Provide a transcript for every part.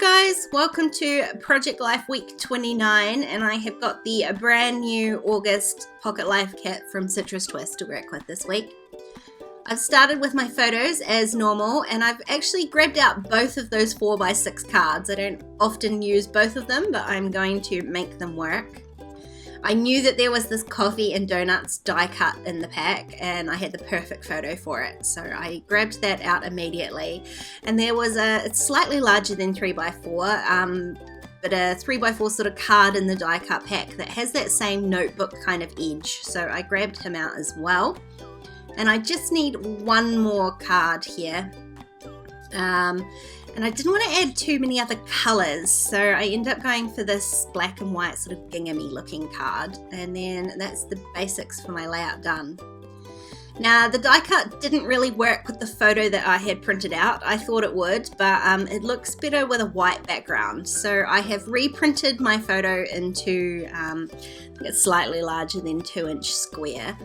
guys, welcome to Project Life Week 29, and I have got the brand new August Pocket Life kit from Citrus Twist to work with this week. I've started with my photos as normal, and I've actually grabbed out both of those 4x6 cards. I don't often use both of them, but I'm going to make them work. I knew that there was this coffee and donuts die cut in the pack, and I had the perfect photo for it, so I grabbed that out immediately. And there was it's slightly larger than 3x4, but a 3x4 sort of card in the die cut pack that has that same notebook kind of edge, so I grabbed him out as well. And I just need one more card here. And I didn't want to add too many other colours, so I ended up going for this black and white sort of ginghamy looking card, and then that's the basics for my layout done. Now, the die cut didn't really work with the photo that I had printed out. I thought it would, but it looks better with a white background. So I have reprinted my photo into it's slightly larger than 2-inch square.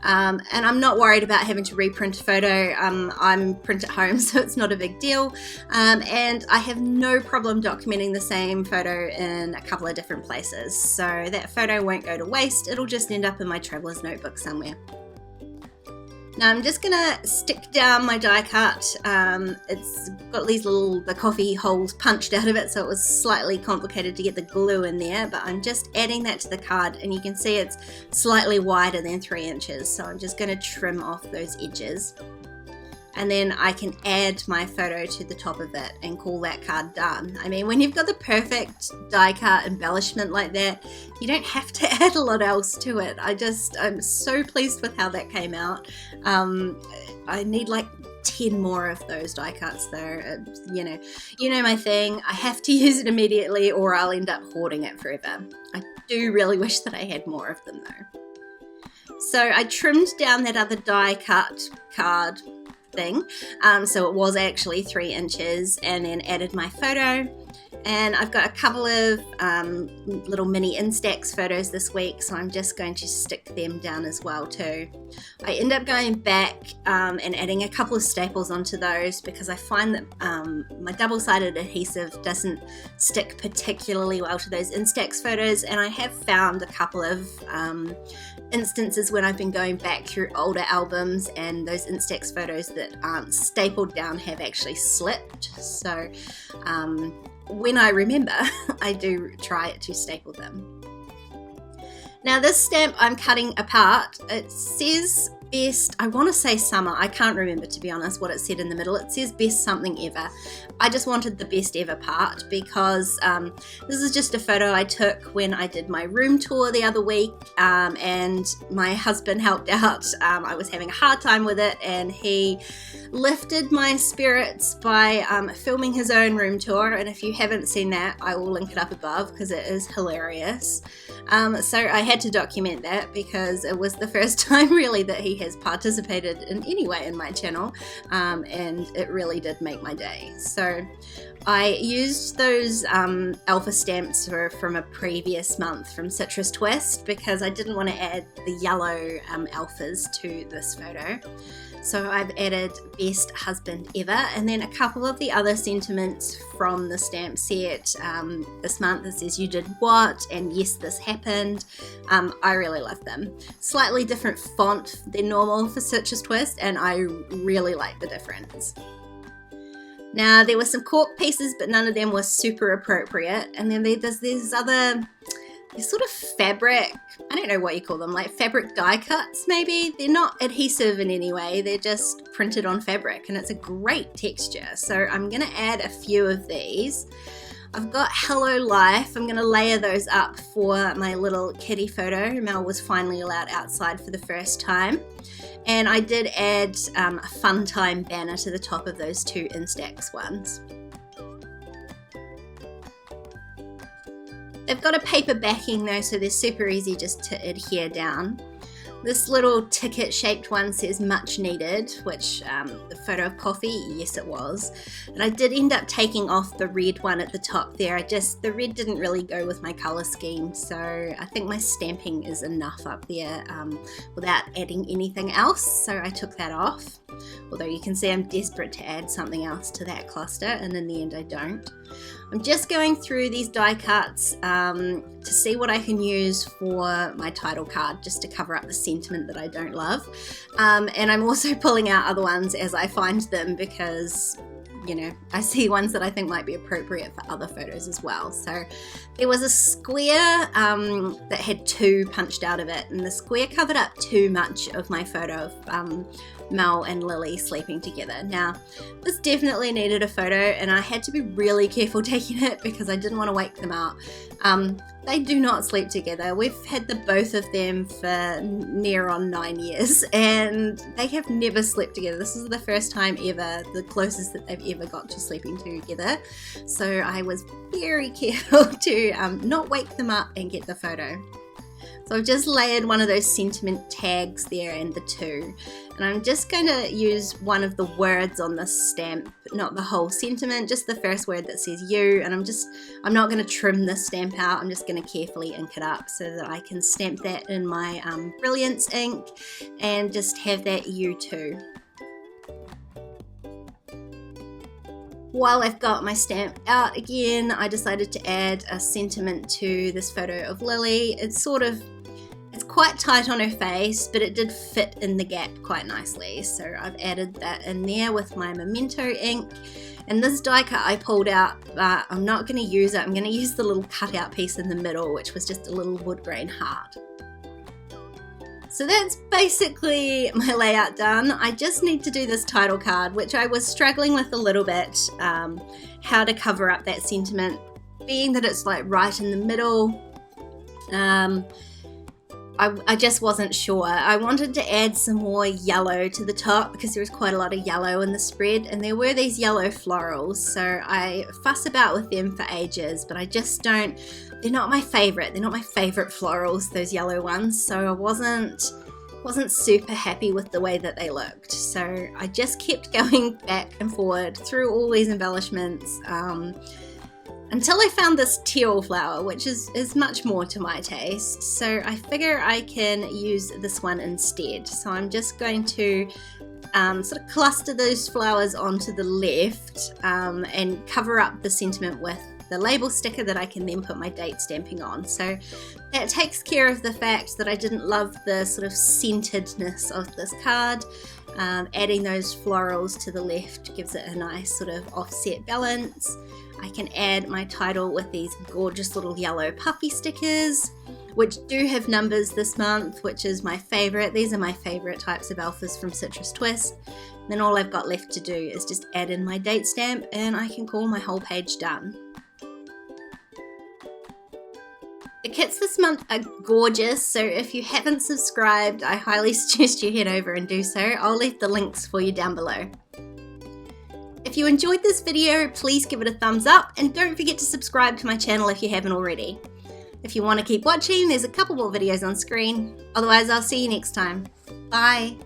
And I'm not worried about having to reprint a photo. I'm print at home, so it's not a big deal. And I have no problem documenting the same photo in a couple of different places. So that photo won't go to waste. It'll just end up in my traveler's notebook somewhere. Now I'm just gonna stick down my die cut. It's got these the coffee holes punched out of it, so it was slightly complicated to get the glue in there, but I'm just adding that to the card, and you can see it's slightly wider than 3 inches, so I'm just gonna trim off those edges. And then I can add my photo to the top of it and call that card done. I mean, when you've got the perfect die cut embellishment like that, you don't have to add a lot else to it. I'm so pleased with how that came out. I need like 10 more of those die cuts though. You know my thing. I have to use it immediately or I'll end up hoarding it forever. I do really wish that I had more of them though. So I trimmed down that other die cut card thing, so it was actually 3 inches, and then added my photo. And I've got a couple of little mini Instax photos this week, so I'm just going to stick them down as well too. I end up going back and adding a couple of staples onto those because I find that my double-sided adhesive doesn't stick particularly well to those Instax photos, and I have found a couple of instances when I've been going back through older albums and those Instax photos that aren't stapled down have actually slipped. So when I remember, I do try to staple them. Now this stamp I'm cutting apart, it says best, I want to say summer, I can't remember to be honest what it said in the middle. It says best something ever. I just wanted the best ever part because this is just a photo I took when I did my room tour the other week, and my husband helped out. I was having a hard time with it, and he lifted my spirits by filming his own room tour, and if you haven't seen that, I will link it up above because it is hilarious. So I had to document that because it was the first time really that he has participated in any way in my channel, and it really did make my day. So I used those alpha stamps from a previous month from Citrus Twist because I didn't want to add the yellow alphas to this photo. So I've added best husband ever, and then a couple of the other sentiments from the stamp set this month. It says you did what, and yes this happened. I really love them. Slightly different font than normal for Citrus Twist, and I really like the difference. Now there were some cork pieces, but none of them were super appropriate, and then there's these other sort of fabric, I don't know what you call them, like fabric die cuts maybe. They're not adhesive in any way, they're just printed on fabric, and it's a great texture. So I'm going to add a few of these. I've got Hello Life. I'm going to layer those up for my little kitty photo. Mel was finally allowed outside for the first time. And I did add a fun time banner to the top of those 2 Instax ones. They've got a paper backing though, so they're super easy just to adhere down. This little ticket shaped one says much needed, which the photo of coffee, yes it was. And I did end up taking off the red one at the top there. The red didn't really go with my colour scheme, so I think my stamping is enough up there without adding anything else, so I took that off. Although you can see I'm desperate to add something else to that cluster, and in the end I don't. I'm just going through these die cuts to see what I can use for my title card, just to cover up the sentiment that I don't love. And I'm also pulling out other ones as I find them, because you know, I see ones that I think might be appropriate for other photos as well. So there was a square that had 2 punched out of it, and the square covered up too much of my photo of Mel and Lily sleeping together. Now, this definitely needed a photo, and I had to be really careful taking it because I didn't want to wake them out. They do not sleep together. We've had the both of them for near on 9 years, and they have never slept together. This is the first time ever, the closest that they've ever got to sleeping together. So I was very careful to not wake them up and get the photo. So I've just layered one of those sentiment tags there and the 2. And I'm just going to use one of the words on this stamp, not the whole sentiment, just the first word that says you. And I'm not going to trim this stamp out. I'm just going to carefully ink it up so that I can stamp that in my Brilliance ink and just have that you too. While I've got my stamp out again, I decided to add a sentiment to this photo of Lily. It's quite tight on her face, but it did fit in the gap quite nicely. So I've added that in there with my Memento ink. And this die cut I pulled out, but I'm not going to use it. I'm going to use the little cutout piece in the middle, which was just a little wood grain heart. So that's basically my layout done. I just need to do this title card, which I was struggling with a little bit, how to cover up that sentiment, being that it's like right in the middle. I just wasn't sure. I wanted to add some more yellow to the top because there was quite a lot of yellow in the spread, and there were these yellow florals, so I fuss about with them for ages, but I just don't, they're not my favorite. They're not my favorite florals, those yellow ones, so I wasn't super happy with the way that they looked. So I just kept going back and forward through all these embellishments until I found this teal flower, which is much more to my taste. So I figure I can use this one instead. So I'm just going to sort of cluster those flowers onto the left and cover up the sentiment with the label sticker that I can then put my date stamping on. So that takes care of the fact that I didn't love the sort of centeredness of this card. Adding those florals to the left gives it a nice sort of offset balance. I can add my title with these gorgeous little yellow puffy stickers, which do have numbers this month, which is my favorite. These are my favorite types of alphas from Citrus Twist. And then all I've got left to do is just add in my date stamp, and I can call my whole page done. The kits this month are gorgeous, so if you haven't subscribed, I highly suggest you head over and do so. I'll leave the links for you down below. If you enjoyed this video, please give it a thumbs up, and don't forget to subscribe to my channel if you haven't already. If you want to keep watching, there's a couple more videos on screen. Otherwise, I'll see you next time. Bye!